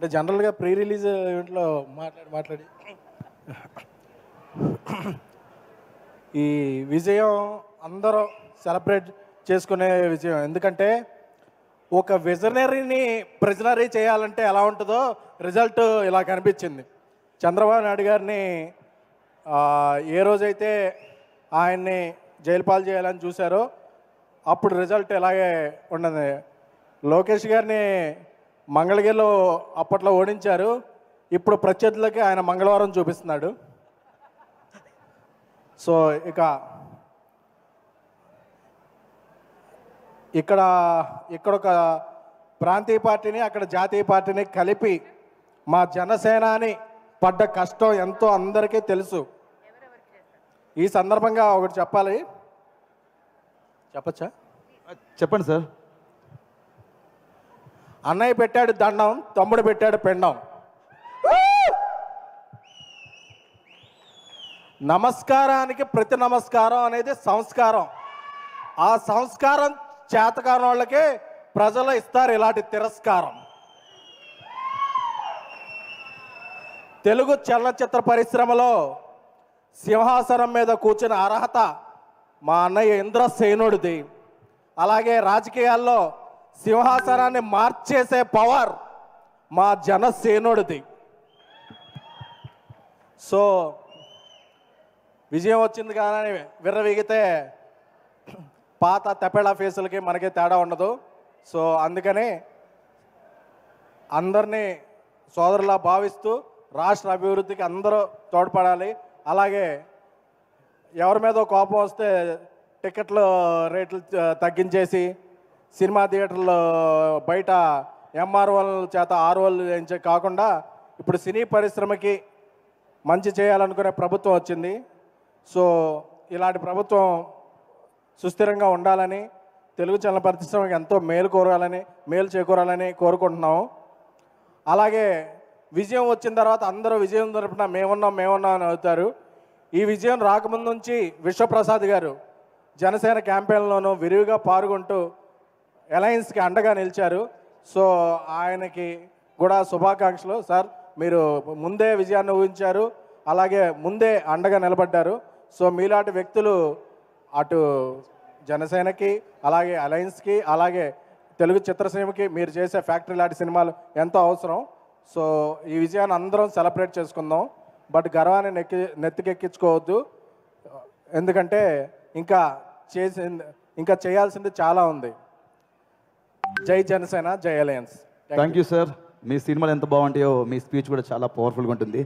అంటే జనరల్గా pre release ఈవెంట్లో మాట్లాడి ఈ విజయం అందరూ సెలబ్రేట్ చేసుకునే విజయం. ఎందుకంటే ఒక విజనరీని ప్రిజనరీ చేయాలంటే ఎలా ఉంటుందో రిజల్ట్ ఇలా కనిపించింది. చంద్రబాబు నాయుడు గారిని ఏ రోజైతే ఆయన్ని జైలు పాలు చేయాలని చూశారో అప్పుడు రిజల్ట్ ఇలాగే ఉండదు. లోకేష్ గారిని మంగళగిరిలో అప్పట్లో ఓడించారు, ఇప్పుడు ప్రత్యర్థులకి ఆయన మంగళవారం చూపిస్తున్నాడు. సో ఇక్కడ ఒక ప్రాంతీయ పార్టీని అక్కడ జాతీయ పార్టీని కలిపి మా జనసేనాని పడ్డ కష్టం ఎంతో అందరికీ తెలుసు. ఈ సందర్భంగా ఒకటి చెప్పాలి. చెప్పచ్చా? చెప్పండి సార్. అన్నయ్య పెట్టాడు దండం, తమ్ముడు పెట్టాడు పెండం. నమస్కారానికి ప్రతి నమస్కారం అనేది సంస్కారం. ఆ సంస్కారం చేతకాని వాళ్ళకే ప్రజలు ఇస్తారు ఇలాంటి తిరస్కారం. తెలుగు చలనచిత్ర పరిశ్రమలో సింహాసనం మీద కూర్చున్న అర్హత మా అన్నయ్య ఇంద్రసేనుడిది. అలాగే రాజకీయాల్లో సింహాసనాన్ని మార్చేసే పవర్ మా జనసేనుడిది. సో విజయం వచ్చింది కానీ విర్రవీగితే పాత తెపేళ ఫేసులకి మనకి తేడా ఉండదు. సో అందుకని అందరినీ సోదరులా భావిస్తూ రాష్ట్ర అభివృద్ధికి అందరూ తోడ్పడాలి. అలాగే ఎవరి మీద కోపం వస్తే టికెట్లు రేట్లు తగ్గించేసి సినిమా థియేటర్లు బయట ఎంఆర్ఓల చేత ఆర్ఓలు చేయించే కాకుండా ఇప్పుడు సినీ పరిశ్రమకి మంచి చేయాలనుకునే ప్రభుత్వం వచ్చింది. సో ఇలాంటి ప్రభుత్వం సుస్థిరంగా ఉండాలని, తెలుగు చలన పరిశ్రమకి ఎంతో మేలు చేకూరాలని కోరుకుంటున్నాము. అలాగే విజయం వచ్చిన తర్వాత అందరూ విజయం తరపున మేమున్నాం అని అవుతారు. ఈ విజయం రాకముందు నుంచి విశ్వప్రసాద్ గారు జనసేన క్యాంపెయిన్లోనూ విరివిగా పాల్గొంటూ అలయన్స్కి అండగా నిలిచారు. సో ఆయనకి కూడా శుభాకాంక్షలు. సార్, మీరు ముందే విజయాన్ని ఊహించారు, అలాగే ముందే అండగా నిలబడ్డారు. సో మీలాంటి వ్యక్తులు అటు జనసేనకి, అలాగే అలయన్స్కి, అలాగే తెలుగు చిత్రసీమకి మీరు చేసే ఫ్యాక్టరీ లాంటి సినిమాలు ఎంతో అవసరం. సో ఈ విజయాన్ని అందరం సెలబ్రేట్ చేసుకుందాం. బట్ గర్వాన్ని నెత్తికెక్కించుకోవద్దు. ఎందుకంటే ఇంకా చేయాల్సింది చాలా ఉంది. జై జనసేన, జై అలయన్స్. Thank you sir. మీ సినిమాలు ఎంత బాగుంటాయో మీ స్పీచ్ కూడా చాలా పవర్ఫుల్గా ఉంటుంది.